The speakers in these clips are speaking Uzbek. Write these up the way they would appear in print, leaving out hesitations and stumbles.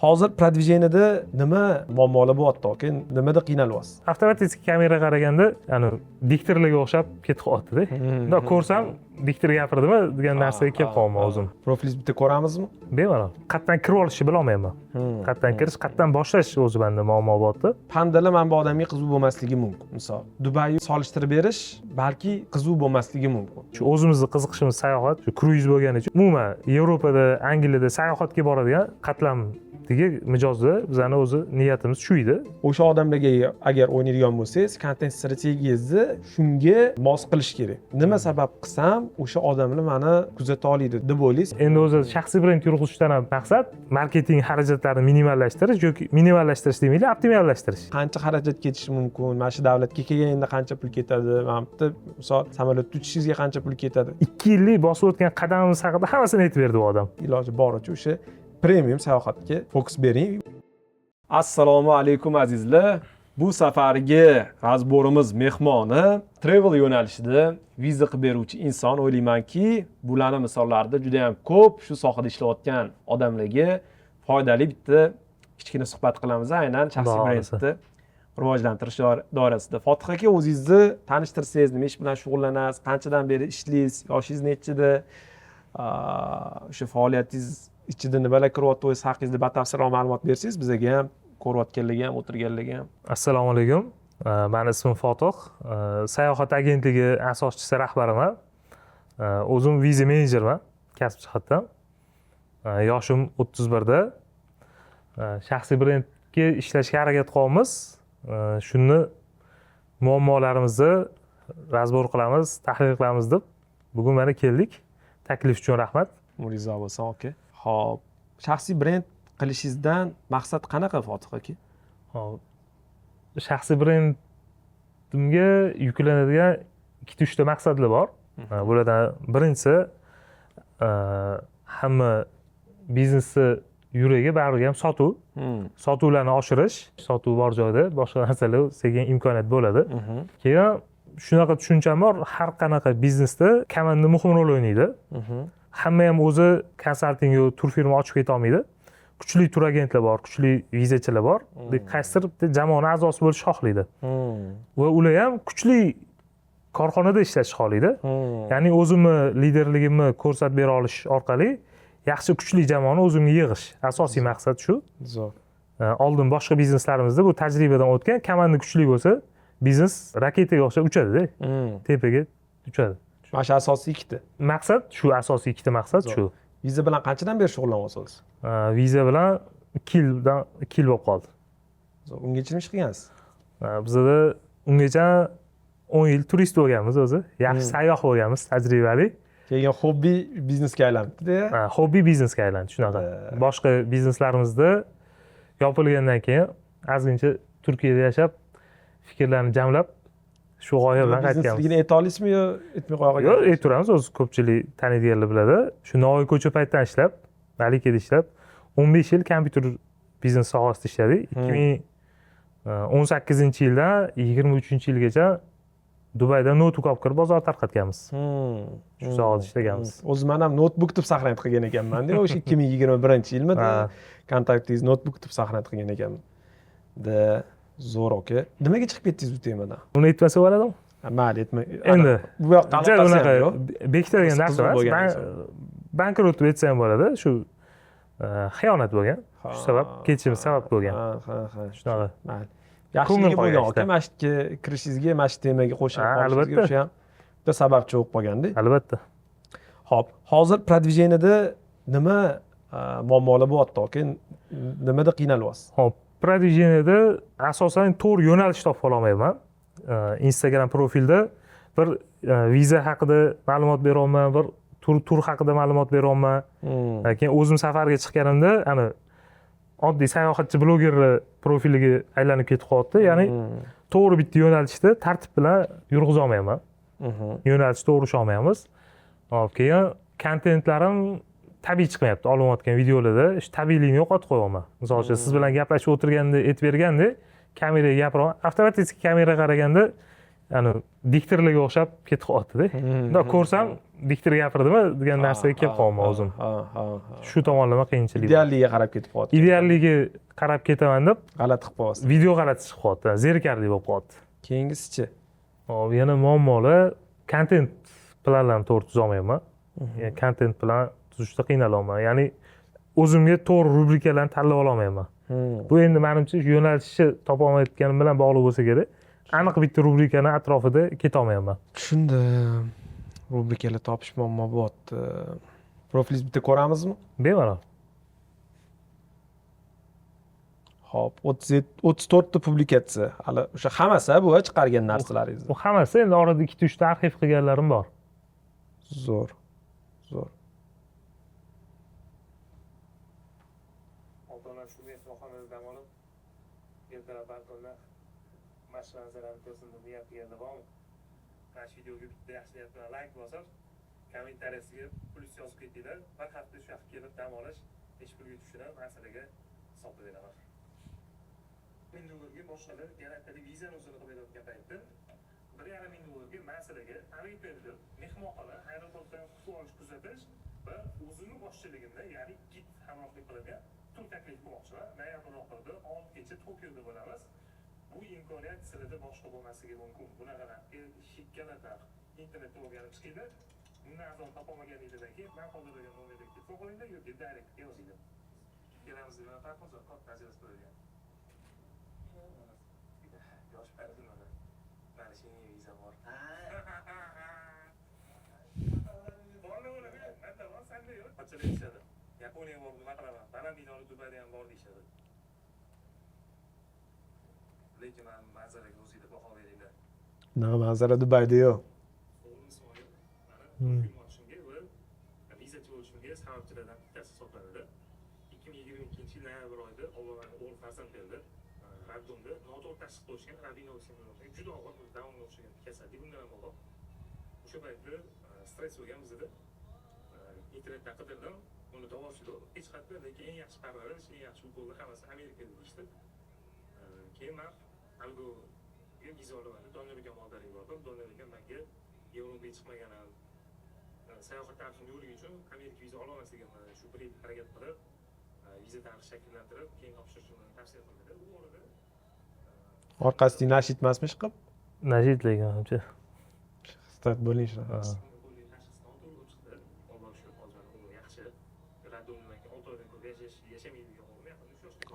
Hozir продвижениеda nima muammolar bo'lyapti yoki nimada qiynalyapsiz? Avtomatik kamera qaraganda, ya'ni diktorlarga o'xshab ketib qolyapti-da. Unda ko'rsam, diktor gapirdimi degan narsaga kelib qolaman o'zim. Profilingizni bitta ko'ramizmi? Bemalol. Qayerdan kirib olishni bilolmayman. Qayerdan kirish, qayerdan boshlash o'zi menda muammo bo'lyapti. Pandalar mana bu odamga qiziq bo'lmasligi mumkin. Misol, Dubayni solishtirib berish balki qiziq bo'lmasligi mumkin. Shu o'zimizni qiziqishimiz sayohat, shu kruiz bo'lgani uchun umuman Yevropada, Angliyada sayohatga boradigan qatlam mijozda bizani o'zi niyatimiz shu edi. O'sha odamlarga agar o'ynaydigan bo'lsangiz, kontent strategiyangizni shunga mos qilish kerak. Nima sabab qilsam o'sha odamlar meni kuzata oladi deb o'ylaysiz? Endi o'zi shaxsiy brend yurg'izishdan ham maqsad marketing xarajatlarini minimallashtirish yoki minimallashtirish demaylik, optimallashtirish. Qancha xarajat ketishi mumkin? Mana shu davlatga kelganda qancha pul ketadi? Mana bitta misol samolyotda uchishingizga qancha pul ketadi? 2 yillik bosib o'tgan qadamimiz haqida hammasini aytib berdi bu odam. Iloji boricha o'sha premium sayohatga fokus bering. Assalomu alaykum azizlar. Bu safargi razborimiz mehmoni travel yo'nalishida viza qilib beruvchi inson. O'ylaymanki, bularning misollarida juda ham ko'p shu sohada ishlayotgan odamlarga foydali bitta kichkina suhbat qilamiz. Aynan shaxsiy brendni rivojlantirish doirasida. Fotih aka, o'zingizni tanishtirsangiz, nima ish bilan shug'ullanasiz, qanchadan beri ishlaysiz, yoshingiz nechida, o'sha faoliyatingiz ichida nimalar kiryapti, o'z haqingizda batafsilroq ma'lumot bersangiz, bizga ham ko'rayotganlarga ham, o'tirganlarga ham. Assalomu alaykum. Meni ismim Fotih. Sayohat agentligi asoschisi rahbariman. O'zim viza menejerman kasb jihatdan. Yoshim 31 da. Shaxsiy brendga ishlashga harakat qilyapmiz. Shuni muammolarimizni razbor qilamiz, tahlil qilamiz deb bugun mana keldik. Taklif uchun rahmat. Murizo bo'lsin, aka. Xo'p, shaxsiy brend qilishingizdan maqsad qanaqa, Fotih aka? Hop. Shaxsiy brendimga yuklanadigan 2-3 ta maqsadlar bor. Bulardan birinchisi hamma biznesni yuragi baribir ham sotuv. Sotuvlarni oshirish, sotuv bor joyda boshqa narsalar sekin imkoniyat bo'ladi. Keyin shunaqa tushuncham bor, har qanaqa biznesda komanda muhim rol o'ynaydi. Hamma ham o'zi konsalting yo tur firma ochib keta olmaydi. Kuchli tur agentlar bor, kuchli vizachilar bor. Qaysidir bitta jamoa a'zosi bo'lishni xohlaydi. Va ular ham kuchli korxonada ishlashni xohlaydi. Ya'ni o'zimni liderligimni ko'rsatib bera olish orqali yaxshi kuchli jamoani o'zimga yig'ish. Asosiy maqsad shu. Zo'r. Oldin boshqa bizneslarimizda bu tajribadan o'tgan, komanda kuchli bo'lsa, biznes raketaga o'xshab uchadi-da. Tepaga uchadi. Mana shu asosiy ikkita. Maqsad shu, asosiy ikkita maqsad shu. Viza bilan qanchadan beri shug'ullanyapsiz? Viza bilan 2 yil bo'lib qoldi. Zo'r. Ungacha nima ish qilgansiz? Bizda ungacha 10 yil turist bo'lganmiz o'zi. Yaxshi sayyoh bo'lganmiz, tajribali. Keyin hobbi biznesga aylandi-da. Hobbi biznesga aylandi, shunaqa. Boshqa bizneslarimizda yopilgandan keyin ozgincha Turkiyada yashab, fikrlarni jamlab shu g'oya bilan qaytganmiz. Biznesligini ayta olasizmi yo aytmay qo'ya Yo'q, aytamiz, o'zi ko'pchilik taniydiganlar biladi. Shu Navoiy ko'cha paytdan ishlab, Malikada ishlab, 15 yil kompyuter biznes sohasida ishladik. 2018-yildan 23-yilgacha Dubayda notebook olib kirib bozor tarqatganmiz. Shu sohada ishlaganmiz. O'zim ham notebook deb saqlanib qilgan ekanman-da, o'sha 2021-yilmida kontaktingiz notebook deb saqlanib qilgan ekanman. Zo'r aka. Nimaga chiqib ketdingiz bu temadan? Uni aytmasa bo'ladimi? Mayli, aytmang. Endi bu yoqqa unaqa bekitadigan narsa emas. Bankrot deb aytsa ham bo'ladi. Shu xiyonat bo'lgan. Shu sabab ketishimiz sabab bo'lgan. Ha. Shunaqa. Mayli. Yaxshiligi bo'lgan aka, mashqqa kirishingizga, mashq temaga qo'shilib qolishingizga o'sha ham bitta sababchi bo'lib qolganda. Albatta. Xo'p, hozir продвижениеda nima muammolar bo'lyapti yoki nimada qiynalyapsiz? Xo'p, продвижениеda asosan to'g'ri yo'nalish topib olmayman. Instagram profilda bir viza haqida ma'lumot bera olmayman, bir tur haqida ma'lumot bera olmayman. Keyin o'zim safarga chiqqanimda, ana oddiy sayohatchi blogerlar profiliga aylanib ketib qolyapti. Ya'ni to'g'ri bitta yo'nalishda tartib bilan yurg'iza olmayman. Yo'nalish to'g'ri usha olmaymiz. Hop, keyin kontentlarim tabiiy chiqmayapti. Olinayotgan videolarda shu tabiiylikni yo'qotib qo'yaman. Misol uchun siz bilan gaplashib o'tirganda aytib berganda kameraga gapiraman. Avtomatik kamera qaraganda ya'ni diktorlarga o'xshab ketib qolyapti-da. Unda ko'rsam diktor gapirdimi degan narsaga kelib qolaman o'zim. Shu tomonlama qiyinchilik. Idealligiga qarab ketib qolyapti. Idealligiga qarab ketaman deb G'alati qilib qo'yapsiz. video g'alati chiqib qolyapti. Zerikarli bo'lib qolyapti. Keyingisichi? Hop, yana muammolar kontent planlarni to'g'ri tuzolmayman. Kontent plan tuzishda qiynalyapman. Ya'ni o'zimga to'g'ri rubrikalarni tanlab ololmayman. Bu endi menimcha yo'nalishni topa olmayotganim bilan bog'liq bo'lsa kerak. Aniq bitta rubrikani atrofida keta olmayman. Tushundim. Rubrikalar topish muammo bo'lyapti. Profilingizni bitta ko'ramizmi? Bemalol. Hop, 34 ta publikatsiya. Hali o'sha hammasi bu chiqargan narsalaringiz. Bu hammasi endi orada 2-3 ta arxiv qilganlarim bor. Zo'r. Zo'r. Ota-ona shu mehmonxonada dam olib, ertalab balkonda mashq manzarani ko'rsin deb niyat qilganda bormi? Mana shu videoga bitta yaxshi niyat bilan like bosib, kommentariyasiga plyus yozib ketinglar. Bir hafta shu yoqqa kelib dam olish, necha pulga tushirib, masalaga hisob beraman. $1000 boshqalar yana televizor o'zini qilayotgan paytda $1,500 masalaga Aviaperda mehmonxona aeroportdan kutib olish kuzatish va o'zini boshchiligida, ya'ni gid hamrohlik qilgan tur taklif qilmoqchiman. Noyabr oxirida 6 kecha Tokioda bo'lamiz. Bu imkoniyat sizlarda boshqa bo'lmasligi mumkin. Bunaqa shikkalar internetda o'rganib chiqinglar. Bundan arzon topolmaganingizdan keyin men hozirlagan nomerga telefon qilinglar yoki direkt yozinglar. Kelamiz deb taqozo katta nazarda qo'ygan. Yosh pardon mana. Mana sening viza bor. Yaponiya bor, nima qilaman? Balandinoli Dubayda ham bor deyishadi. Lekin men manzaraga o'zingizlar baho beringlar. Nima manzara Dubayda yo'q. Vizachi bo'lishimga sababchilardan bittasi hisoblanadi. 2022 noyabr oyida Allohning o'g'il farzand berdi. Raddumda noto'g'ri tashxis qo'yishgan Rabinov sindromi. Juda og'ir Downga o'xshagan kasallik bundan ham bor. O'sha paytda stress bo'lgan bizda. Internetdan qidirdim. Uni davolashdi. Hech qayerda, lekin eng yaxshi parvarish, eng yaxshi ukollar hammasi Amerikada bo'lishdi. Keyin men algoga viza olaman. Donyorga moldariga bordim. Donyorga menga Yevropaga chiqmaganim, sayohat tarixini yo'lish uchun Amerika viza ololmasligimni shu bir yil harakat qilib, viza tarixini shakllantirib, keyin topshirishimni tavsiya qildi. Bu orada Orqasidan nashid emasmish qilib? Nashid legancha. Start bo'ling shu.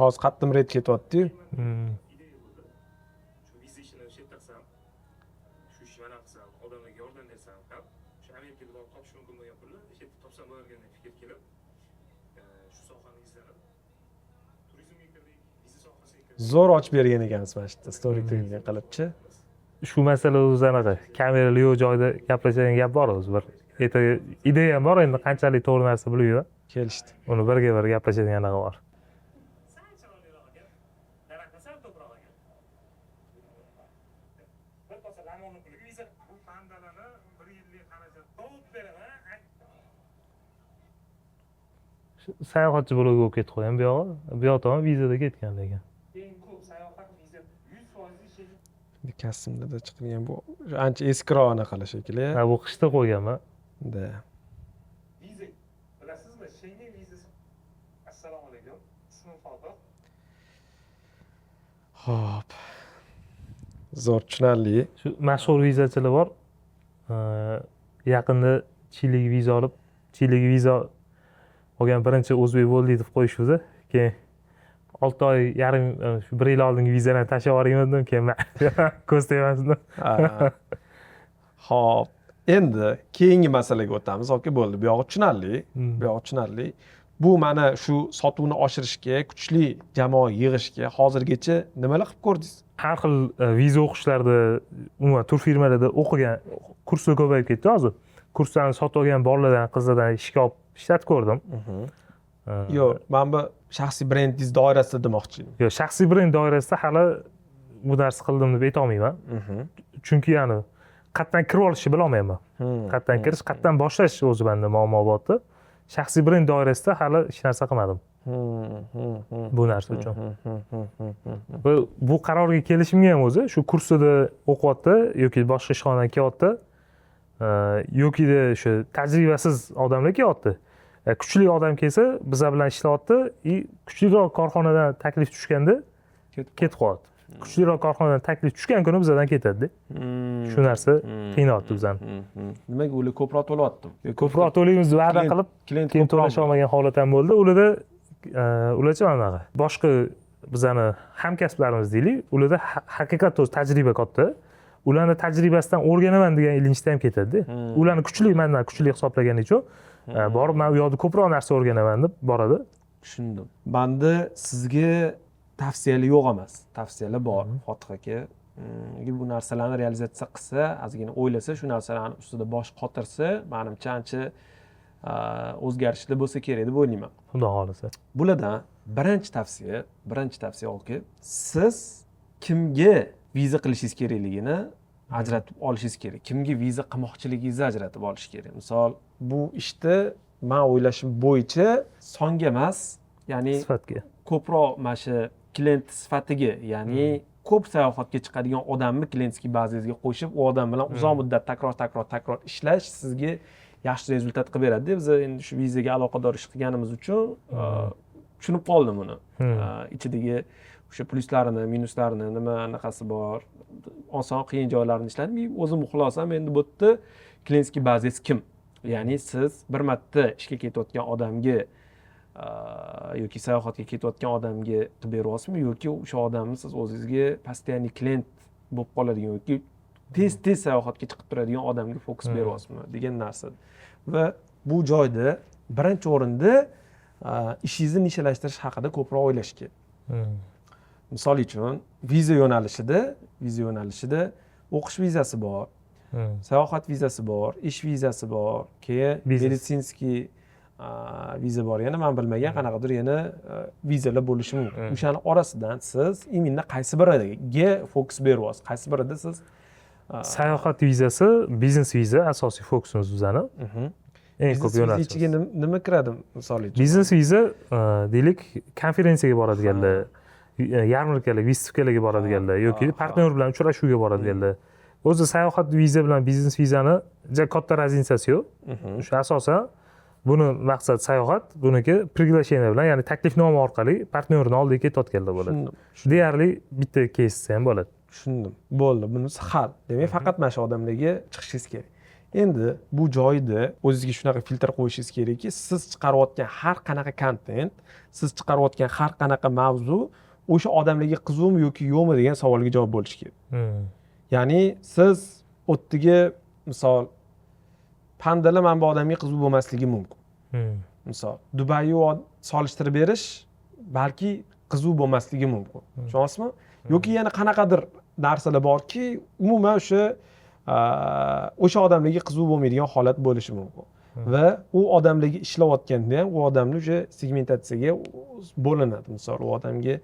Hozir qattim red ketyapti-yu. Shu viza ishini shetlasam, shu ishni qilsam, odamlarga yordam bersam ham, shu Amerikada borib topish mumkin bo'lgan pulni shetda topsam bo'larkan deb fikr kelib, shu sohani izlanib, turizmga kirdik, viza sohasiga kirdik. Zo'r ochib bergan ekansiz mana shu yerda storytelling qilibchi. Shu masala o'zi anaqa kameralar yo'q joyda gaplashadigan gap bor o'zi bir. Ideya ham bor, endi qanchalik to'g'ri narsa bilmayman. Kelishdi. Uni birga bir gaplashadigan anaqa bor. Sayohatchi bo'lib ketib qo'ygan bu yog'i. Bu yoqda ham vizada ketgan lekin. Eng ko'p sayohat viza 100% Kassimda chiqilgan bu ancha eskiroq anaqa shekilli. Ha, bu qishda qo'yganman. Da. Viza bilasizmi? Schengen vizasi. Assalomu alaykum. Ismim Fotiq. Xo'p. Zo'r tushunarli. Shu mashhur vizachilar bor. Yaqinda Chilega viza olib, Chilega viza olgan birinchi o'zbek bo'ldi deb qo'yishdi. Keyin 6 oy yarim shu 1 yil oldingi vizani tashlab yuboraymi dedim, keyin ko'z tegmasdi. Xo'p, endi keyingi masalaga o'tamiz. Okey, bo'ldi. Bu yog'i tushunarli. Bu yog'i tushunarli. Bu mana shu sotuvni oshirishga, kuchli jamoa yig'ishga hozirgacha nimalar qilib ko'rdingiz? Har xil viza o'qishlarda, umuman tur firmalarda o'qigan kurslar ko'payib ketdi hozir. Kurslarni sotib olgan bolalardan, qizlardan ishga olib ishlatib ko'rdim. Yo'q, men bu shaxsiy brendingiz doirasida demoqchi edim. Yo'q, shaxsiy brend doirasida hali bu narsa qildim deb ayta olmayman. Chunki ya'ni qayerdan kirib olishni bila olmayman. Qayerdan kirish, qayerdan boshlash o'zi menda muammo bo'ldi. Shaxsiy brend doirasida hali hech narsa qilmadim. bu narsa uchun. Bu qarorga kelishimga ham o'zi shu kursida o'qiyapti yoki boshqa ishxonadan kelyapti yokida shu tajribasiz odamlar kelyapti. Kuchli odam kelsa bizlar bilan ishlayapti, kuchliroq korxonadan taklif tushganda ketib qoladi. Kuchliroq korxonadan taklif tushgan kuni bizdan ketadi. Shu narsa qiynayapti bizani. Demak, ular ko'proq to'layapti. Ko'proq to'laymiz va'da qilib, keyin to'lasha olmagan holat ham bo'ldi. Ularcha manaqa. Boshqa bizani hamkasblarimiz deylik, ularda haqiqat o'z tajriba katta. Ularning tajribasidan o'rganaman degan ilinjda ham ketadi. Ularni kuchli, mendan kuchli hisoblaganim uchun borib men u yoqda ko'proq narsa o'rganaman deb boradi. Tushundim. Banda sizga tavsiyalar yo'q emas. Tavsiyalar bor. Fotiq aka bu narsalarni realizatsiya qilsa, ozgina o'ylasa, shu narsalarni ustida bosh qotirsa, menimcha ancha o'zgarishlar bo'lsa kerak deb o'ylayman. Xudo xolisa. Bulardan birinchi tavsiya olki, siz kimga viza qilishingiz kerakligini ajratib olishingiz kerak. Kimga viza qilmoqchiligingizni ajratib olish kerak. Misol, bu ishni men o'ylashim bo'yicha songa emas, ya'ni sifatga. Ko'proq mana shu klient sifatiga, ya'ni ko'p sayohatga chiqadigan odamni klientskiy bazangizga qo'shib, u odam bilan uzoq muddat takror ishlash sizga yaxshi rezultat qilib beradi. Biz endi shu vizaga aloqador ish qilganimiz uchun tushunib qoldim uni. Ichidagi o'sha pluslarini, minuslarini, nima anaqasi bor, oson, qiyin joylarini ishladim. O'zim xulosam endi bu yerda klientskiy bazangiz kim? Ya'ni siz bir marta ishga ketayotgan odamga yoki sayohatga ketayotgan odamga qilib beryapsizmi yoki o'sha odamni siz o'zingizga постоянный klient bo'lib qoladigan yoki tez sayohatga chiqib turadigan odamga fokus beryapsizmi degan narsa. Va bu joyda birinchi o'rinda ishingizni nishalashtirish haqida ko'proq o'ylash kerak. Misol uchun viza yo'nalishida o'qish vizasi bor, sayohat vizasi bor, ish vizasi bor, keyin meditsinskiy viza bor. Yana men bilmagan qanaqadir yana vizalar bo'lishi mumkin. O'shani orasidan siz imенно qaysi biriga fokus beryapsiz? Qaysi birida siz sayohat vizasi, biznes viza asosiy fokusimiz bizani. Eng ko'p yo'nalish. Ichiga nima kiradi misol uchun? Biznes viza deylik, konferensiyaga boradiganlar, yarmarkalar, vystavkalarga boradiganlar yoki partnyor bilan uchrashuvga boradiganlar. O'zi sayohat viza bilan biznes vizani juda katta razницasi yo'q. O'sha asosan buni maqsad sayohat, buniki приглашение bilan, ya'ni taklifnoma orqali partnyorning oldiga ketayotganlar bo'ladi. Deyarli bitta case ham bo'ladi. Tushundim. Bo'ldi, bunisi hal. Demak, faqat mana shu odamlarga chiqishingiz kerak. Endi bu joyda o'zingizga shunaqa filtr qo'yishingiz kerakki, siz chiqarayotgan har qanaqa kontent, siz chiqarayotgan har qanaqa mavzu o'sha odamlarga qiziqmi yoki yo'qmi degan savolga javob bo'lishi kerak. Ya'ni siz o'ttiga misol pandalar mana bu odamga qiziq bo'lmasligi mumkin. Misol Dubayni solishtirib berish balki qiziq bo'lmasligi mumkin. Tushunasizmi? Yoki yana qanaqadir narsalar borki, umuman o'sha odamlarga qiziq bo'lmaydigan holat bo'lishi mumkin. Va u odamlarga ishlayotganda ham u odamni o'sha segmentatsiyaga bo'linadi. Misol u odamga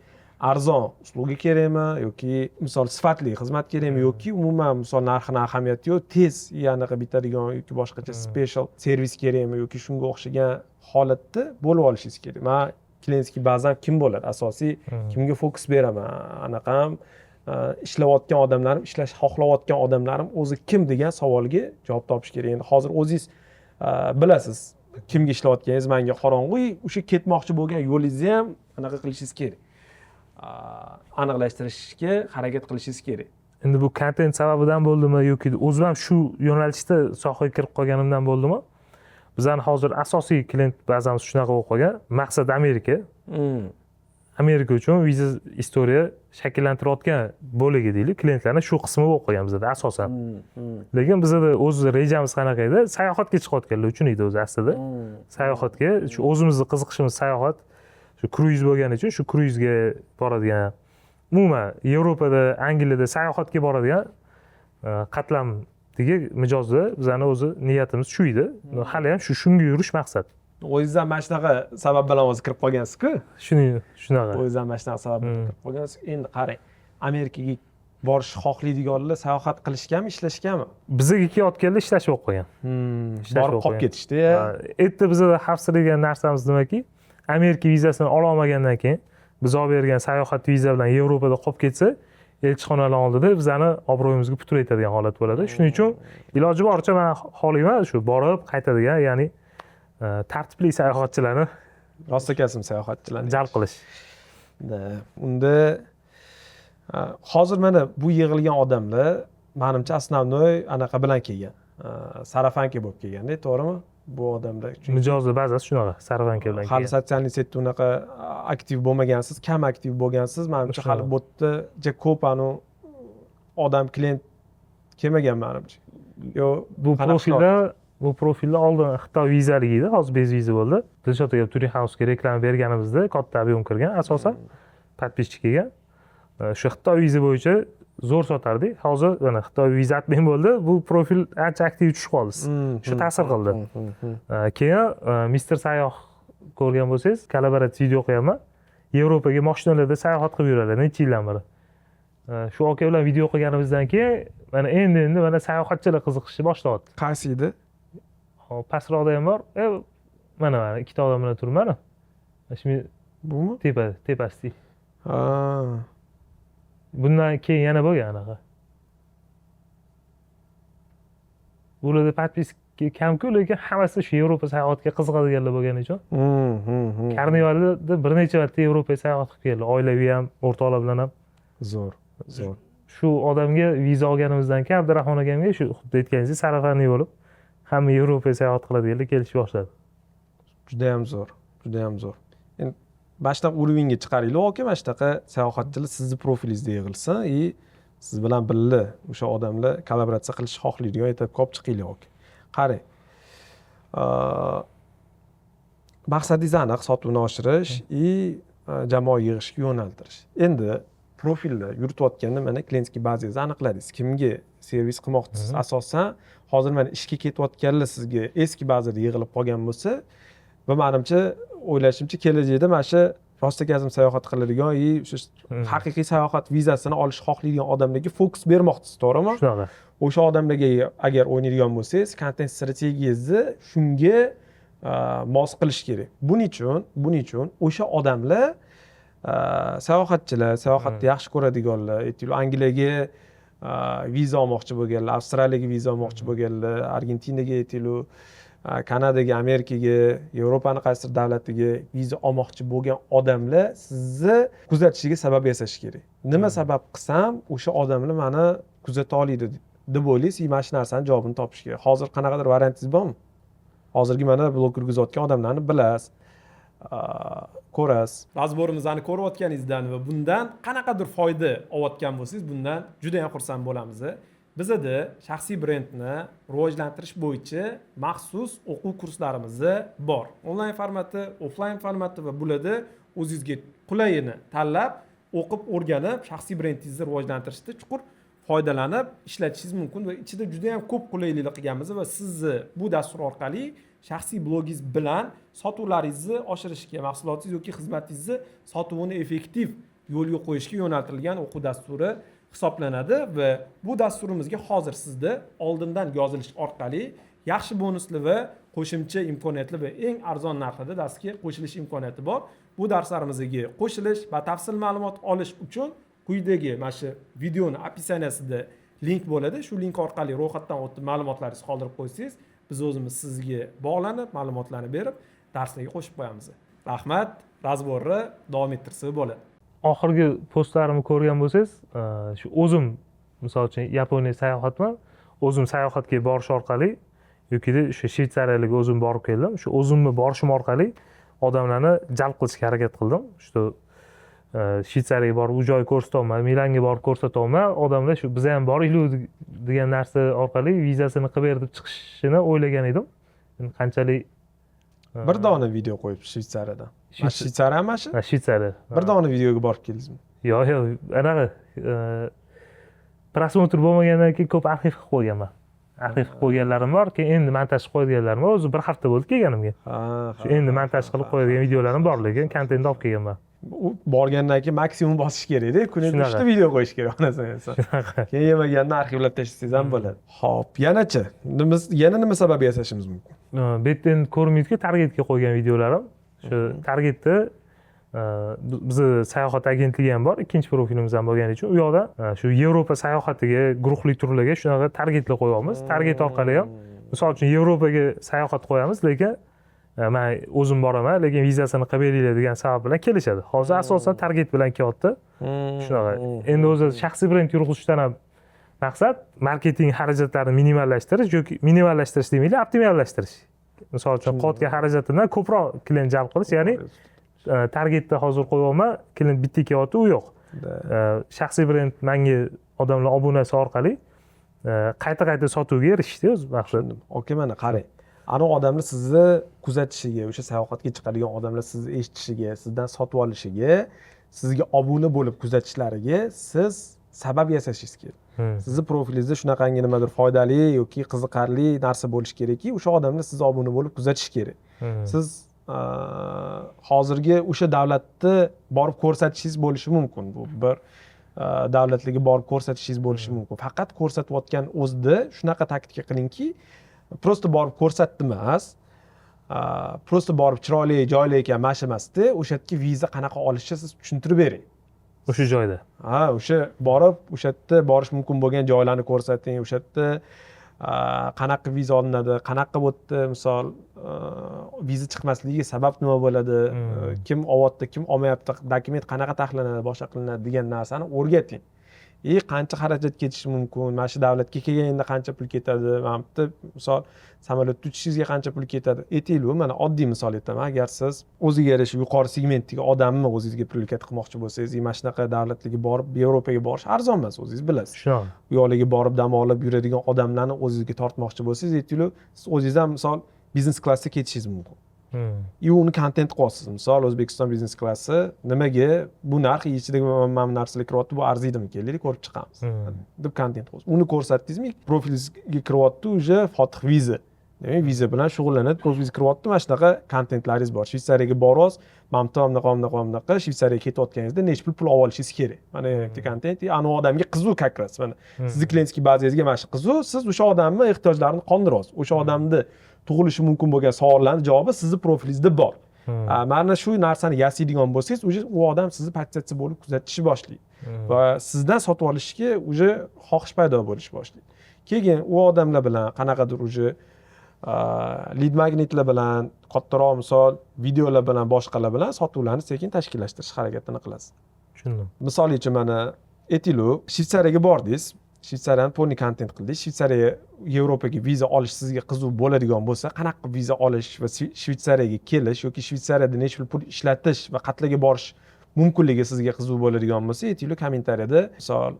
arzon usluga kerakmi yoki misol sifatli xizmat kerakmi yoki umuman misol narxini ahamiyati yo'q, tez ya'ni bitadigan yoki boshqacha special servis kerakmi yoki shunga o'xshagan holatda bo'lib olishingiz kerak. Men klientskiy bazam kim bo'ladi? Asosiy kimga fokus beraman? Anaqam ishlayotgan odamlarim, ishlash xohlayotgan odamlarim o'zi kim degan savolga javob topish kerak. Endi hozir o'zingiz bilasiz kimga ishlayotganingiz menga qorong'u, o'sha ketmoqchi bo'lgan yo'lingizni ham anaqa qilishingiz kerak. Aniqlashtirishga harakat qilishingiz kerak. Endi bu kontent sababidan bo'ldimi yoki o'zim ham shu yo'nalishda sohaga kirib qolganimdan bo'ldimi? Bizning hozir asosiy klient bazamiz shunaqa bo'lib qolgan. Maqsad Amerika. Amerika uchun viza istoriya shakllantirayotgan bo'ligi deylik, klientlarning shu qismi bo'lib qolgan bizda asosan. Lekin bizda o'z rejamiz qanaqa edi? Sayohatga chiqayotganlar uchun edi o'zi aslida. Sayohatga, shu o'zimizning qiziqishimiz sayohat. Shu kruiz bo'lgani uchun shu kruizga boradigan, umuman Yevropada, Angliyada sayohatga boradigan qatlamdagi mijozda bizning o'zi niyatimiz shu edi. Hali ham shunga yurish maqsad. O'zingiz ham mana shunaqa sabab bilan o'zi kirib qolgansiz-ku. Shunaqa. O'zingiz ham mana shunaqa sabab bilan kirib qolgansiz. Endi qarang, Amerikaga borish xohlaydiganlar sayohat qilishganmi, ishlashganmi? Bizga kelayotganlar ishlash bo'lib qolgan. Borib qolib ketishdi. Erta bizda xavfsizlik degan narsamiz nimaki? Amerika vizasini ola olmagandan keyin biz olib bergan sayohat viza bilan Yevropada qolib ketsa, elchixonalar oldida bizani obro'yimizga putur aytadigan holat bo'ladi. Shuning uchun iloji boricha men xohlayman shu borib qaytadigan, ya'ni tartibli sayohatchilarni Rostakasm sayohatchilarni jalb qilish. Unda hozir mana bu yig'ilgan odamlar menimcha основной anaqa bilan kelgan. Sarafanka bo'lib kelganda, to'g'rimi? Bu odamlar Mijozlar ba'zisi shunaqa sarafanka bilan hali kelgan. sotsial setda unaqa aktiv bo'lmagansiz, kam aktiv bo'lgansiz. Menimcha hali bu yerda juda ko'p odam klient kelmagan menimcha. Yo, bu profilda oldin Xitoy vizalik edi, hozir bez viza bo'ldi. Dilshod aka Turing House ga reklama berganimizda katta ob'yem kirgan, asosan подписчик kelgan. Shu Xitoy viza bo'yicha zo'r sotardik. Hozir mana Xitoy viza admin bo'ldi. Bu profil ancha aktiv tushib qoldi. Shu ta'sir qildi. Keyin Mr. Sayyoh ko'rgan bo'lsangiz, kollaboratsiya video qo'yaman. Yevropaga mashinalarda sayohat qilib yuradi necha yildan beri. Shu aka bilan video qilganimizdan keyin mana endi mana sayohatchilar qiziqishni boshlayapti. Qaysi edi? Hop, pastroqda ham bor. Mana ikkita odam bilan turibman. Shuni Bumi? tepasida. Ha. Bundan keyin yana bo'lgan anaqa. Bularda подписка kam-ku, lekin hammasi shu Yevropa sayohatiga qiziqadiganlar bo'lgani uchun. Karnivalda bir necha marta Yevropaga sayohat qilib keldi. Oilaviy ham, o'rtoqlar bilan ham. Zo'r. Shu odamga viza olganimizdan keyin Abdurahmon akamga shu xuddi aytganingizdek sarafanli bo'lib hamma Yevropaga sayohat qiladiganlar kelishib boshladi. Juda ham zo'r. Endi boshdan уровеньga chiqaraylik, aka, mana shunaqa sayohatchilar sizni profilingizda yig'ilsin, siz bilan birga o'sha odamlar kollaboratsiya qilishni xohlaydigan aytib ko'p chiqaylik, aka. Qarang. Maqsadingiz aniq, sotuvni oshirish jamoa yig'ishga yo'naltirish. Endi profilda yuritayotganda mana klientskiy bazingizni aniqladingiz. Kimga servis qilmoqchisiz? Asosan hozir mana ishga ketayotganlar sizga eski bazada yig'ilib qolgan bo'lsa, va menimcha o'ylashimcha kelajakda mana shu rostakazm sayohat qiladigan o'sha haqiqiy sayohat vizasini olish xohlaydigan odamlarga fokus bermoqchisiz, to'g'rimi? Shunaqa. O'sha odamlarga agar o'ynaydigan bo'lsangiz, kontent strategiyangizni shunga mos qilish kerak. Buning uchun o'sha odamlar sayohatchilar, sayohatni yaxshi ko'radiganlar, aytaylik, Angliyaga viza olmoqchi bo'lganlar, Avstraliyaga viza olmoqchi bo'lganlar, Argentinaga, aytaylik, Kanadaga, Amerikaga, Yevropaning qaysidir davlatiga viza olmoqchi bo'lgan odamlar sizni kuzatishiga sabab yasash kerak. Nima sabab qilsam o'sha odamlar meni kuzata oladi deb o'ylaysiz, mana shu narsani javobini topish kerak. Hozir qanaqadir variantingiz bormi? Hozirgi mana blog yurgizayotgan odamlarni bilasiz, ko'rasiz. Razborimizni ko'rayotganingizdan va bundan qanaqadir foyda olayotgan bo'lsangiz, bundan juda ham xursand bo'lamiz. Bizda shaxsiy brendni rivojlantirish bo'yicha maxsus o'quv kurslarimiz bor. Onlayn formati, offlayn formati va bularda o'zingizga qulayini tanlab, o'qib, o'rganib, shaxsiy brendingizni rivojlantirishda chuqur foydalanib ishlatishingiz mumkin va ichida juda ham ko'p qulayliklar qilganmiz va sizni bu dastur orqali shaxsiy blogingiz bilan sotuvlaringizni oshirishga, mahsulotingiz yoki xizmatingizni sotuvini effektiv yo'lga qo'yishga yo'naltirilgan o'quv dasturi hisoblanadi va bu dasturimizga hozir sizda oldindan yozilish orqali yaxshi bonusli va qo'shimcha imkoniyatli va eng arzon narxda darsga qo'shilish imkoniyati bor. Bu darslarimizga qo'shilish va batafsil ma'lumot olish uchun quyidagi mana shu videoni opisiyaniyasida link bo'ladi. Shu link orqali ro'yxatdan o'tib ma'lumotlaringizni qoldirib qo'ysangiz, biz o'zimiz sizga bog'lanib, ma'lumotlarni berib, darslarga qo'shib qo'yamiz. Rahmat, razborni davom ettirsa bo'ladi. Oxirgi postlarimni ko'rgan bo'lsangiz, shu o'zim misol uchun Yaponiyaga sayohatman, o'zim sayohatga borish orqali yoki o'sha Shvetsariyaga o'zim borib keldim. Shu o'zimni borishim orqali odamlarni jalb qilishga harakat qildim. Shu Shvetsariyaga borib u joyni ko'rsatolmay, Milanga borib ko'rsatolmay, odamlar shu biz ham boraylik degan narsa orqali vizasini qilib berib chiqishini o'ylagan edim. Qanchalik bir dona video qo'yib Shvetsariyadan. Shvetsariya mana shu? Shvetsariya. Bir dona videoga borib keldingizmi? Yo'q, anaqa prosmotr bo'lmagandan keyin ko'p arxiv qilib qo'yganman. Arxiv qilib qo'yganlarim bor, keyin endi montaj qilib qo'yganlarim bor. O'zi bir hafta bo'ldi kelganimga. Shu endi montaj qilib qo'ygan videolarim bor, lekin kontentni olib kelganman. Borgandan keyin maksimum bosish kerak-da, kuniga 3 ta video qo'yish kerak, onasan. Keyin yemaganni arxivlab tashlasangiz ham bo'ladi. Xo'p, yana nima sabab yasashimiz mumkin? Bu yerda endi ko'rinmaydi-ku, targetga qo'ygan videolarim. shu targetda bizni sayohat agentligi ham bor, ikkinchi profilimiz ham bo'lgani uchun u yoqda shu Yevropa sayohatiga guruhli turlarga shunaqa targetlar qo'yamiz. Target orqali ham misol uchun Yevropaga sayohat qo'yamiz, lekin men o'zim boraman, lekin vizasini qilib beringlar degan sabab bilan kelishadi. Hozir asosan target bilan kelyapti. Shunaqa. Endi o'zi shaxsiy brend yurg'izishdan ham maqsad marketing xarajatlarini minimallashtirish yoki minimallashtirish demaylik, optimallashtirish. Misol uchun qilayotgan xarajatidan ko'proq klient jalb qilish, ya'ni targetda hozir qo'yapman, klient bitta kelyapti, u yo'q. Shaxsiy brend menga odamlar obunasi orqali qayta sotuvga erishishdi o'zi maqsad. Okey, mana qarang. Ana odamlar sizni kuzatishiga, o'sha sayohatga chiqadigan odamlar sizni eshitishiga, sizdan sotib olishiga, sizga obuna bo'lib kuzatishlariga siz sabab yasashingiz kerak. Sizni profilingizda shunaqangi nimadir foydali yoki qiziqarli narsa bo'lishi kerakki, o'sha odamlar sizni obuna bo'lib kuzatish kerak. Siz hozirgi o'sha davlatni borib ko'rsatishingiz bo'lishi mumkin. Bu bir davlatlarga borib ko'rsatishingiz bo'lishi mumkin. Faqat ko'rsatayotgan o'zida shunaqa taktika qilingki, prosta borib ko'rsatdi emas, prosta borib chiroyli joylar ekan mana shu emasda, o'sha yerga viza qanaqa olishni siz tushuntirib bering. O'sha joyda. O'sha borib, o'sha yerda borish mumkin bo'lgan joylarni ko'rsating, o'sha yerda qanaqa viza olinadi, qanaqa bo'tdi, misol viza chiqmasligiga sabab nima bo'ladi, kim olyapti, kim olmayapti, dokument qanaqa taxlanadi, boshqa qilinadi degan narsani o'rgating. Qancha xarajat ketishi mumkin, mana shu davlatga kelganda qancha pul ketadi, mana bu misol samolyotda uchishingizga qancha pul ketadi. Aytaylik, mana oddiy misol aytaman. Agar siz o'ziga yarasha yuqori segmentdagi odamni o'zingizga prioritet qilmoqchi bo'lsangiz, mana shunaqa davlatlarga borib, Yevropaga borish arzon emas, o'zingiz bilasiz. Shunaqa. Bu yoqlarga borib dam olib yuradigan odamlarni o'zingizga tortmoqchi bo'lsangiz, aytaylik, siz o'zingiz ham misol biznes klassda ketishingiz mumkin. Uni kontent qilyapsiz. Misol O'zbekiston biznes klassi nimaga bu narx ichidagi mana bu narsalar kiryapti, bu arziydimi, kelaylik ko'rib chiqamiz deb kontent qilyapsiz. Uni ko'rsatdingizmi, profilingizga kiryapti, uje Fotih viza. Demak, viza bilan shug'ullanadi, profilingizga kiryapti, mana shunaqa kontentlaringiz bor. Shvetsariyaga boryapsiz, mana bunaqa Shvetsariyaga ketayotganingizda necha pul olib olishingiz kerak. Mana bu kontent ana odamga qiziq kakras. Mana sizning klientskiy bazangizga mana shu qiziq, siz o'sha odamning ehtiyojlarini qondiryapsiz. O'sha odamni tug'ilishi mumkin bo'lgan savollarning javobi sizning profilingizda bor. Mana shu narsani yasaydigan bo'lsangiz, u odam sizni pozitsiya bo'lib kuzatishni boshlaydi va sizdan sotib olishga uje xohish paydo bo'lish boshlaydi. Keyin u odamlar bilan qanaqadir uje lead magnetlar bilan, kattaroq misol videolar bilan, boshqalar bilan sotuvlarni sekin tashkillashtirish harakatini qilasiz. Tushundim. Misol uchun mana aytaylik, Shvetsariyaga bordingiz, Shvetsariyadan pulni kontent qildingiz, Shvetsariya Yevropaga viza olish sizga qiziq bo'ladigan bo'lsa, qanaqa viza olish va Shvetsariyaga kelish yoki Shvetsariyada necha pul ishlatish va qatlarga borish mumkinligi sizga qiziq bo'ladigan bo'lsa, aytaylik kommentariyada misol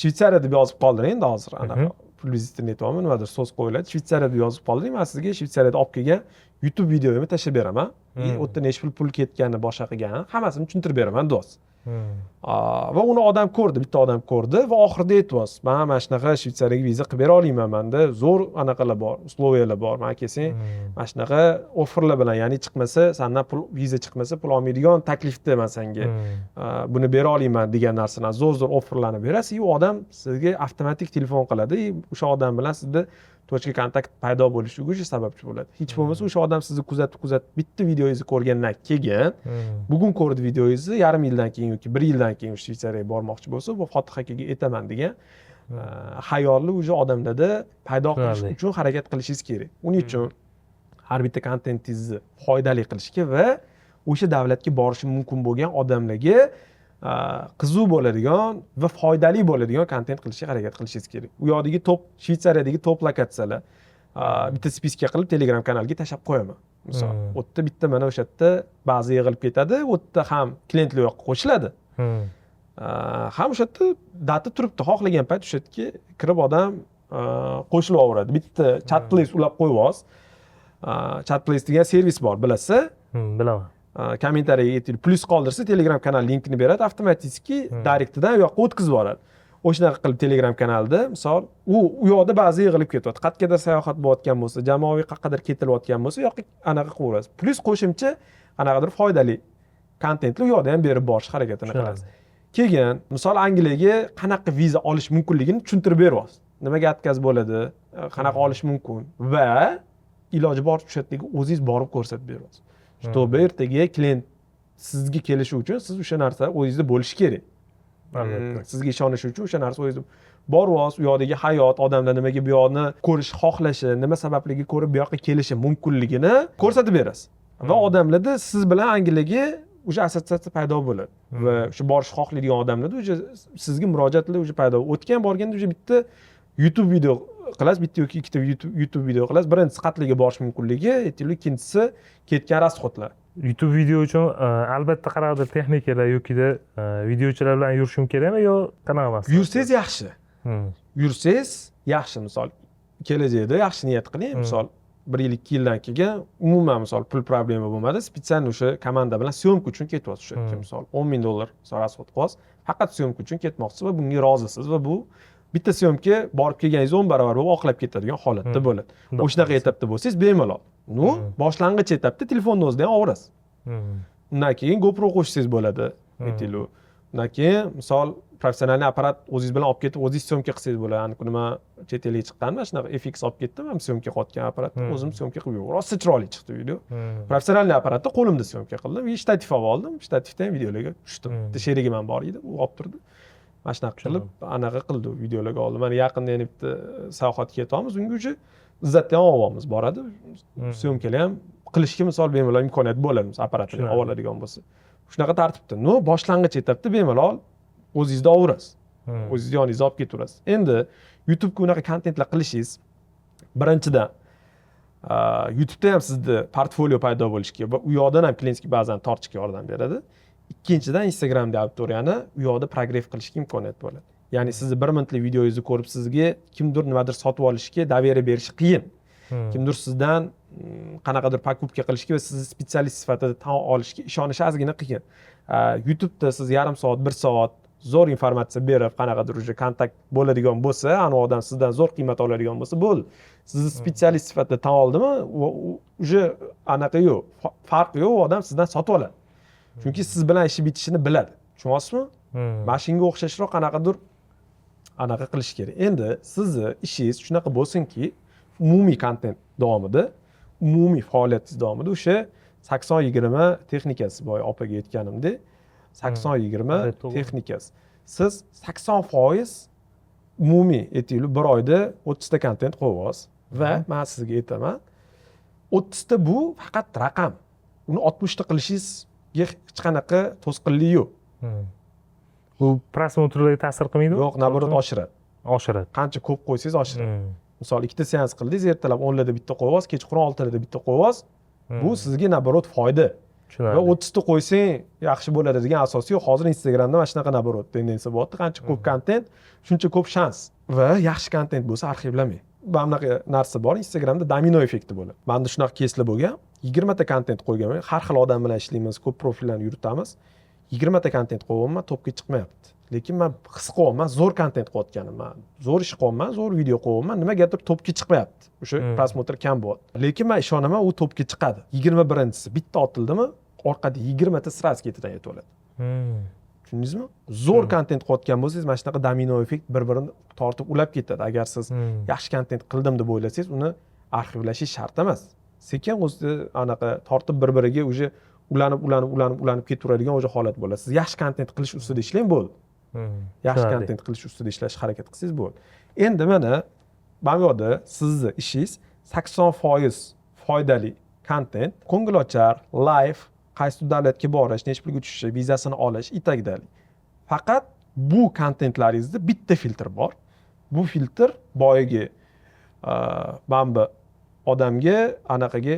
Shvetsariya deb yozib qoldiring, endi hozir anaqa pul vizitini aytyapman, nimadir so'z qo'yiladi, Shvetsariya deb yozib qoldiring, men sizga Shvetsariyada olib kelgan YouTube videoyimni tashlab beraman. U yerda necha pul ketganini, boshqa qilganini hammasini tushuntirib beraman do'st. Va uni odam ko'rdi, bitta odam ko'rdi va oxirida aytibsiz, "Men mana shunaqa Shvetsariyaga viza qilib bera olmayman, menda zo'r anaqalar bor, usloviyalar bor. Men kelsang, mana shunaqa offerlar bilan, ya'ni chiqmasa, sendan pul viza chiqmasa, pul olmaydigan taklifda men senga buni bera olmayman" degan narsani zo'r offerlarni berasiz, u odam sizga avtomatik telefon qiladi, o'sha odam bilan sizda to'chka kontakt paydo bo'lishiga o'sha sababchi bo'ladi. Hech bo'lmasa o'sha odam sizni kuzatib bitta videoyingizni ko'rgandan keyin, bugun ko'rdi videoyingizni, yarim yildan keyin yoki 1 yildan keyin Shvetsariyaga bormoqchi bo'lsa, bu Fotih akaga aytaman degan xayolni o'sha odamlarda paydo qilish uchun harakat qilishingiz kerak. Uning uchun har bitta kontentingizni foydali qilishga va o'sha davlatga borishi mumkin bo'lgan odamlarga qiziq bo'ladigan va foydali bo'ladigan kontent qilishga harakat qilishingiz kerak. U yoqdagi top Shvetsariyadagi top lokatsiyalar bitta spiska qilib Telegram kanaliga tashlab qo'yaman. Misol, u yerda bitta mana o'sha yerda ba'zi yig'ilib ketadi, u yerda ham klientlar yoqqa qo'shiladi. Ham o'sha yerda data turibdi, xohlagan payt o'sha yerga kirib odam qo'shilaveradi. Bitta chat place ulab qo'yibsiz. Chat place degan servis bor, bilasizmi? Bilaman. Kommentariyaga aytib, plus qoldirsa Telegram kanal linkini beradi, avtomatik direktdan u yoqqa o'tkazib yuboradi. O'shanaqa qilib Telegram kanalida, misol, u yoqda ba'zi yig'ilib ketyapti. Qayergadir sayohat bo'layotgan bo'lsa, jamoaviy qayergadir ketilayotgan bo'lsa, u yoqqa anaqa qilaverasiz. Plus qo'shimcha qanaqadir foydali kontentni u yoqda ham berib borish harakatini qilasiz. Keyin, misol, Angliyaga qanaqa viza olish mumkinligini tushuntirib beryapsiz. Nimaga atkaz bo'ladi, qanaqa olish mumkin va iloji boricha o'sha yerdagi o'zingiz borib ko'rsatib beryapsiz. чтобы ertaga klient sizga kelishi uchun siz o'sha narsa o'zingizda bo'lishi kerak. Albatta. Sizga ishonishi uchun o'sha narsa o'zingizda boryapsiz, u yoqdagi hayot, odamlar nimaga bu yoqni ko'rish xohlashi, nima sababliga ko'rib bu yoqqa kelishi mumkinligini ko'rsatib berasiz. Va odamlarda siz bilan angiligi o'sha assotsiatsiya paydo bo'ladi. Va o'sha borish xohlaydigan odamlarda o'sha sizga murojaatlar o'sha paydo bo'ladi. O'tgan borganda o'sha bitta YouTube video qilasiz, bitta yoki ikkita YouTube video qilasiz. Birinchisi qatliga borish mumkinligi, ikkinchisi ketgan rasxodlar. YouTube video uchun albatta qanaqadir texnikalar yokida videochilar bilan yurishim kerakmi yo qanaqa emas? Yursangiz yaxshi. Yursangiz yaxshi, misol kelajakda yaxshi niyat qiling, misol 1 yil 2 yildan keyin umuman misol pul problema bo'lmadi, spesial o'sha komanda bilan syomka uchun ketyapsiz o'sha misol $10,000 rasxod qilyapsiz, faqat syomka uchun ketmoqchisiz va bunga rozisiz va bu bitta syomka borib kelganingiz 10 barobar bo'lib oqlab ketadigan holatda bo'ladi. O'shanaqa etapda bo'lsangiz bemalol. Boshlang'ich etapda telefonni o'zida ham olasiz. Undan keyin GoPro qo'shsangiz bo'ladi, aytaylik. Undan keyin misol professional apparat o'zingiz bilan olib ketib, o'zingiz syomka qilsangiz bo'ladi. Ani kuni men chet elga chiqqanman, shunaqa FX olib ketdim, ham syomka qilayotgan apparatni o'zim syomka qilib yubordim. Rosa chiroyli chiqdi video. Professional apparatda qo'limda syomka qildim, shtativ olib oldim, shtativdan videolarga tushdim. Bitta sherigim ham bor edi, u olib turdi. Mana shunaqa qilib, anaqa qildi, videolarga oldim. Mana yaqinda yana bitta sayohatga ketyapmiz, unga o'sha izzatdan olamiz, boradi. Syomkalar ham qilishga misol bemalol imkoniyat bo'ladi, apparatni oladigan bo'lsa. Shunaqa tartibda. Boshlang'ich etapda bemalol o'zingizda olaverasiz. O'zingizni yoningizga olib ketaverasiz. Endi YouTube'ga unaqa kontentlar qilishingiz birinchidan YouTube'da ham sizda portfolio paydo bo'lishi kerak va u yoqdan ham klientga ba'zan tortishga yordam beradi. Ikkinchidan Instagramda auditoriyani u yoqda progress qilishga imkoniyat bo'ladi. Ya'ni sizni 1 minutlik videongizni ko'rib sizga kimdir nimadir sotib olishga davriya berishi qiyin. Kimdir sizdan qanaqadir покупка qilishga va sizni spetsialist sifatida tan olishga ishonishi ozgina qiyin. YouTube'da siz yarim soat, 1 soat zo'r informatsiya berib, qanaqadir o'sha kontakt bo'ladigan bo'lsa, ana odam sizdan zo'r qiymat oladigan bo'lsa, bo'ldi. Sizni spetsialist sifatida tan oldimi, o'sha anaqa yo'q, farqi yo'q, odam sizdan sotib oladi. Chunki siz bilan ishi bitishini biladi. Tushunyapsizmi? Mana shunga o'xshashroq qanaqadir anaqa qilish kerak. Endi sizni ishingiz shunaqa bo'lsinki, umumiy kontent davomida, umumiy faoliyatingiz davomida o'sha 80-20 texnikasi boya opaga aytganimdek, 80-20 texnikasi. Siz 80% umumiy aytaylik, bir oyda 30 ta kontent qo'yasiz va men sizga aytaman, 30 ta bu faqat raqam. Uni 60 ta qilishingizga hech qanaqa to'sqinlik yo'q. Bu prosmotrlarga ta'sir qilmaydi? Yo'q, naborot oshiradi. Oshiradi. Qancha ko'p qo'ysangiz oshiradi. Misol 2 ta seans qildingiz, ertalab 10 larda bitta qo'yasiz, kechqurun 6 larda bitta qo'yasiz. Bu sizga naborot foyda. Va 30 ta qo'ysang yaxshi bo'ladi degan asosi yo'q. Hozir Instagramda mana shunaqa naborot tendensiya bo'lyapti. Qancha ko'p kontent, shuncha ko'p shans. Va yaxshi kontent bo'lsa arxivlamang. Mana bunaqa narsa bor. Instagramda domino effekti bo'ladi. Menda shunaqa keyslar bo'lgan. 20 ta kontent qo'yganman. Har xil odam bilan ishlaymiz, ko'p profillarni yuritamiz. 20 ta kontent qo'yganman, topga chiqmayapti. Lekin men his qilyapman, zo'r kontent qilayotganimman. Zo'r ish qilyapman, zo'r video qilyapman, nimagadir topga chiqmayapti. O'sha prosmotr kam bo'lyapti. Lekin men ishonaman, u topga chiqadi. 21-chisi bitta otildimi, orqada 20 ta sraz ketidan yetib oladi. Tushundingizmi? Zo'r kontent qilayotgan bo'lsangiz, mana shunaqa domino effekt bir-birini tortib ulab ketadi. Agar siz yaxshi kontent qildim deb o'ylasangiz, uni arxivlashingiz shart emas. Sekin o'zi anaqa tortib bir-biriga o'sha ulanib ketaveradigan o'sha holat bo'ladi. Siz yaxshi kontent qilish ustida ishlang bo'ldi. Yaxshi kontent qilish ustida ishlash harakat qilsangiz bo'ldi. Endi mana bu yoqda sizni ishingiz 80% foydali kontent, ko'ngilochar, live, qaysi davlatga borish, necha pulga tushish, vizasini olish, itagdalik. Faqat bu kontentlaringizda bitta filtr bor. Bu filtr boyagi mana odamga anaqaga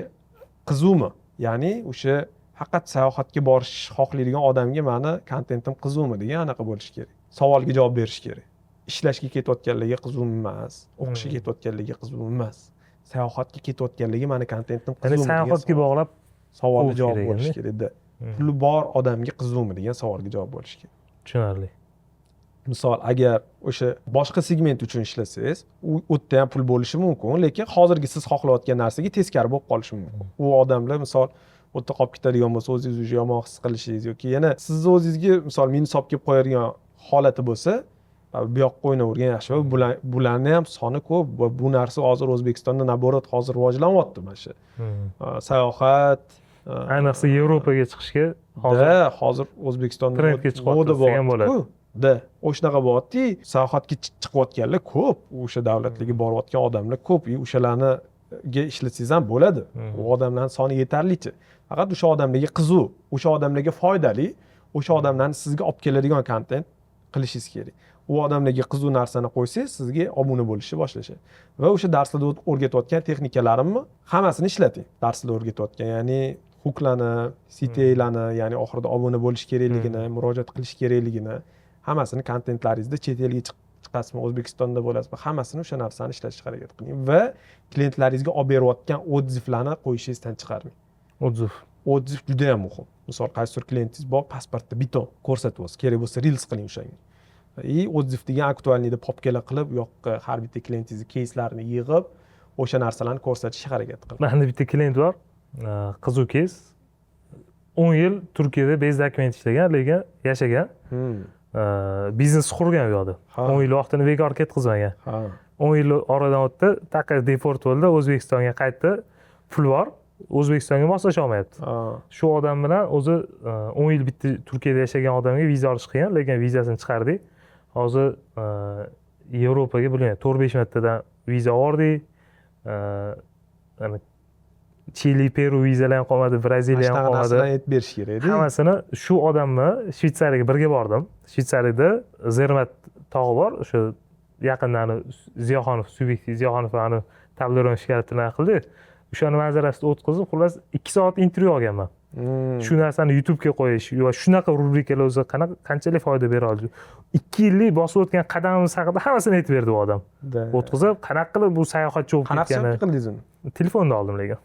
qiziqmi? Ya'ni o'sha faqat sayohatga borish xohlaydigan odamga meni kontentim qiziqmi degan anaqa bo'lishi kerak. Savolga javob berish kerak. Ishlashga ketayotganlarga qiziqmi emas, o'qishga ketayotganlarga qiziqmi emas. Sayohatga ketayotganlarga meni kontentim qiziqmi degan sayohatga bog'lab savolga javob bo'lishi kerak-da. Puli bor odamga qiziqmi degan savolga javob bo'lishi kerak. Tushunarli. Misol agar o'sha boshqa segment uchun ishlasangiz, u yerda ham pul bo'lishi mumkin, lekin hozirgi siz xohlayotgan narsaga teskari bo'lib qolishi mumkin. U odamlar misol o'tda qolib ketadigan bo'lsa, o'zingizni yomon his qilishingiz yoki yana sizni o'zingizga misol minus olib kelib qo'yadigan holati bo'lsa, bu yoqqa o'ynavergan yaxshi. Va bularni ham soni ko'p va bu narsa hozir O'zbekistonda naborot hozir rivojlanyapti mana shu. Sayohat, ayniqsa Yevropaga chiqishga hozir O'zbekistonda trendga chiqyapti degan bo'ladi. O'shanaqa bo'lyapti, sayohatga chiqayotganlar ko'p, o'sha davlatlarga borayotgan odamlar ko'p, o'shalarniga ishlatsangiz ham bo'ladi. U odamlarning soni yetarlicha. Faqat o'sha odamlarga qiziq, o'sha odamlarga foydali, o'sha odamlarni sizga olib keladigan kontent qilishingiz kerak. U odamlarga qiziq narsani qo'ysangiz, sizga obuna bo'lishni boshlashadi. Va o'sha darslarda o'rgatayotgan texnikalarimni hammasini ishlating. Darslarda o'rgatayotgan, ya'ni huklarni, CTA'larni, ya'ni oxirida obuna bo'lish kerakligini, murojaat qilish kerakligini, hammasini kontentlaringizda chet elga chiqasizmi, O'zbekistonda bo'lasizmi, hammasini o'sha narsani ishlashga harakat qiling va klientlaringizga olib berayotgan odzivlarni qo'yishingizdan chiqarmang. Odziv juda ham muhim. Misol, qaysidir klientingiz bor, pasportda biton ko'rsatyapsiz, kerak bo'lsa reels qiling o'shanga. Odziv degan aktualniyda popkalar qilib, u yoqqa har bitta klientingizni кейslarini yig'ib, o'sha narsalarni ko'rsatishga harakat qiling. Menda bitta klient bor, qiziq keys. 10 yil Turkiyada bez dokument ishlagan, lekin yashagan. Biznes qurgan u yoqda. 10 yil vaqtini bekor ketkazmagan. 10 yil oradan o'tdi, taqa deport bo'ldi, O'zbekistonga qaytdi. Pul bor, O'zbekistonga moslasha olmayapti. Shu odam bilan o'zi 10 yil bitta Turkiyada yashagan odamga viza olish qiyin, lekin vizasini chiqardik. Hozir Yevropaga bilmayman, 4-5 martadan viza oldik. Chili, Peru vizalar ham qolmadi, Braziliya ham qolmadi. Hammasini aytib berish kerak-da. Hammasini shu odamni Shvetsariyaga birga bordim. Shvetsariyada Zermatt tog'i bor, o'sha yaqindan Ziyoxonov, subyektiv Ziyoxonovni tableron shikoyatini qildi. O'shani manzarasida o'tkazib, xullas 2 soat intervyu olganman. Shu narsani YouTube'ga qo'yish va shunaqa rubrikalar o'zi qanchalik foyda bera oladi. 2 yillik bosib o'tgan qadamimiz haqida hammasini aytib berdi u odam. O'tkazib, qanaqa qilib bu sayohatchi bo'lib ketgani. Qanaqa qildingiz uni? Telefonda oldim lekin.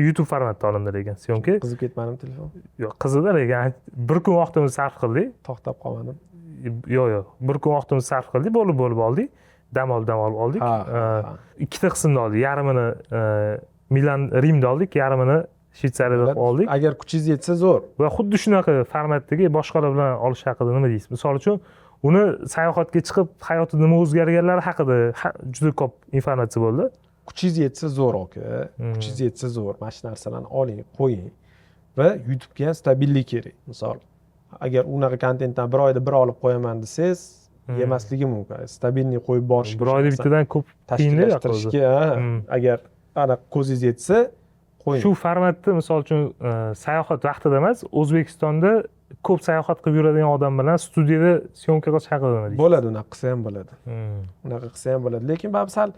YouTube formatda olindi lekin. Syomka. Qizib ketmadimi telefon? Yo'q, qizidi lekin bir kun vaqtimizni sarf qildik. To'xtab qolmadim. Yo'q. Bir kun vaqtimizni sarf qildik, bo'lib oldik. Dam oldik. Ikkita qismda oldik. Yarmini Milan, Rimda oldik, yarmini Shvetsariyada oldik. Agar kuchingiz yetsa zo'r. Va xuddi shunaqa formatdagi boshqalar bilan olish haqida nima deysiz? Misol uchun, uni sayohatga chiqib hayotida nima o'zgarganlari haqida juda ko'p informatsiya bo'ldi. Kuchingiz yetsa zo'r aka. Kuchingiz yetsa zo'r. Mana shu narsalarni oling, qo'ying. Va YouTube'ga ham stabillik kerak. Misol, agar unaqa kontentdan bir oyda bir olib qo'yaman desangiz, yemasligi mumkin. Stabilni qo'yib borish. Bir oyda bittadan ko'p tashkillashtirishga, agar ana ko'zingiz yetsa qo'ying. Shu formatda misol uchun sayohat vaqtida emas, O'zbekistonda ko'p sayohat qilib yuradigan odam bilan studiyada syomka qilish haqida nima deysiz? Bo'ladi, unaqa qilsa ham bo'ladi. Unaqa qilsa ham bo'ladi. Lekin baribir sal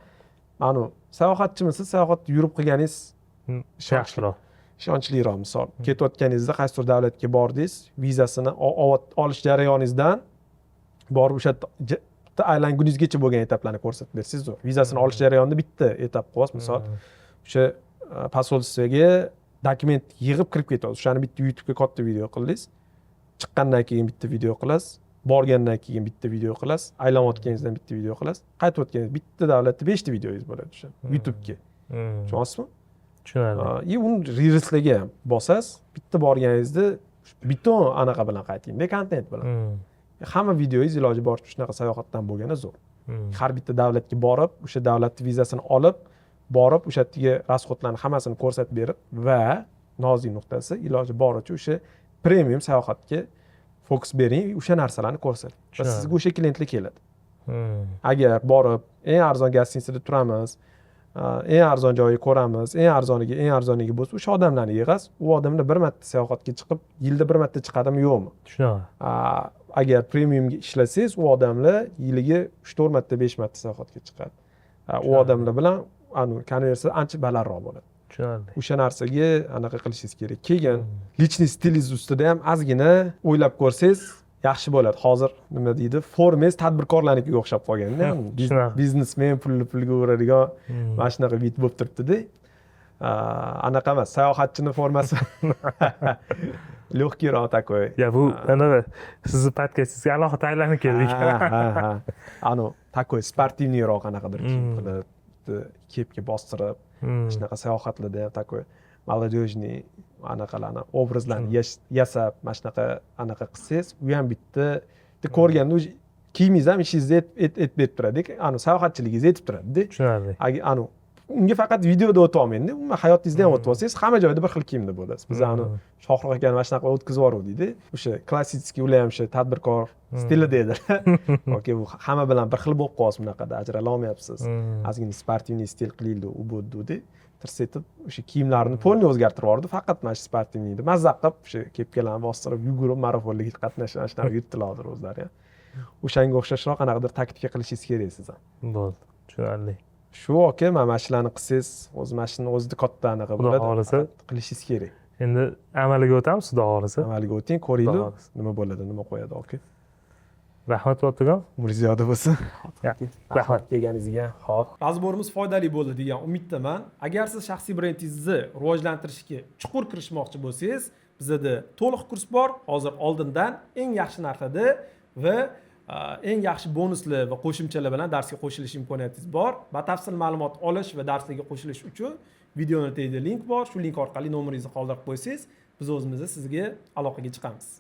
sayohatchimisiz, sayohatda yurib qilganingiz yaxshiroq. Ishonchliroq. Misol, ketayotganingizda qaysidir davlatga bordingiz, vizasini olish jarayoningizdan borib o'sha aylanguningizgacha bo'lgan etaplarni ko'rsatib bersangiz zo'r. Vizasini olish jarayonida bitta etap qo'yasiz. Misol, o'sha posolstvoga dokument yig'ib kirib ketadi. O'shani bitta YouTube'ga katta video qildingiz. Chiqqandan keyin bitta video qilasiz. Borgandan keyin bitta video qilasiz. Aylanayotganingizdan bitta video qilasiz. Qaytayotganingiz bitta davlatda 5 ta videongiz bo'ladi o'sha YouTube'ga. Tushunasizmi? Tushunarli. Uni reelslarga ham bosasiz. Bitta borganingizda biton anaqa bilan qaytingda, kontent bilan. Hamma videoyingiz iloji boricha shunaqa sayohatdan bo'lgani zo'r. Har bitta davlatga borib, o'sha davlatning vizasini olib, borib o'sha yerga rasxodlarni hammasini ko'rsatib berib va nozik nuqtasi iloji boricha o'sha premium sayohatga fokus bering, o'sha narsalarni ko'rsating. Va sizga o'sha klientlar keladi. Agar borib eng arzon gostitsada turamiz, eng arzon joyni ko'ramiz, eng arzoniga bo'lsa o'sha odamlarni yig'asiz. U odamlar bir marta sayohatga chiqib, yilda bir marta chiqadimi, yo'qmi? Tushunaman. Agar premiumga ishlasangiz, u odamlar yiliga 3-4 marta, 5 marta sayohatga chiqadi. U odamlar bilan konversiya ancha balandroq bo'ladi. Tushunarli. O'sha narsaga anaqa qilishingiz kerak. Keyin lichniy stilingiz ustida ham ozgina o'ylab ko'rsangiz yaxshi bo'ladi. Hozir nima deydi? Formangiz tadbirkorlarnikiga o'xshab qolganda, biznesmen pulga uradigan mana shunaqa bit bo'lib turibdi-da. Anaqa emas, sayohatchini formasi lегкийroq такой. Ya bu anaqa sizni podkastingizga alohida aylanib keldik. Такой sportivniyroq anaqadir qilib, kepga bostirib, shunaqa sayohatlarda ham такой молодежный anaqalarni obrazlarni yasab, mana shunaqa anaqa qilsangiz, u ham bitta ko'rganda kiyimingiz ham ishingizni aytib berib turadi. Sayohatchiligingizni aytib turadi-da. Tushunarli. unga faqat videoda o'tib olmaydi, umuman hayotingizda ham o'tib olsangiz hamma joyda bir xil kiyimda bo'lasiz. Biz Shohruh aka mana shunaqa o'tkazib yuboruvdik-da. O'sha klassik ular ham o'sha tadbirkor stilida edilar. Yoki bu hamma bilan bir xil bo'lib qolyapsiz, bunaqada ajrala olmayapsiz. Ozgina sportivniy stil qilaylik u bo'ldi. Tirsetib o'sha kiyimlarini polni o'zgartirib yubordi. Faqat mana shu sportivniyni mazza qilib o'sha kepkalarni bostirib, yugurib marafonlarga qatnashib, shunaqa yurtdilar hozir o'zlari ham. O'shanga o'xshashroq qanaqadir taktika qilishingiz kerak siz ham. Bo'ldi, tushunarli. Shu aka, mana shularni qilsangiz, o'z mashinani o'zida katta anaqa bo'ladi. Xudo xolisa qilishingiz kerak. Endi amaliga o'tamiz, xudo xolisa. Amaliga o'ting, ko'ringlar, nima bo'ladi, nima qo'yadi aka. Rahmat Botirjon. Umringiz ziyoda bo'lsin. Rahmat kelganingizga. Xo'p. Razborimiz foydali bo'ldi degan umiddaman. Agar siz shaxsiy brendingizni rivojlantirishga chuqur kirishmoqchi bo'lsangiz, bizda to'liq kurs bor. Hozir oldindan eng yaxshi narxda va eng yaxshi bonuslar va qo'shimchalar bilan darsga qo'shilish imkoniyatingiz bor. Batafsil ma'lumot olish va darslarga qo'shilish uchun videoning tagida link bor. Shu link orqali nomeringizni qoldirib qo'ysangiz, biz o'zimiz sizga aloqaga chiqamiz.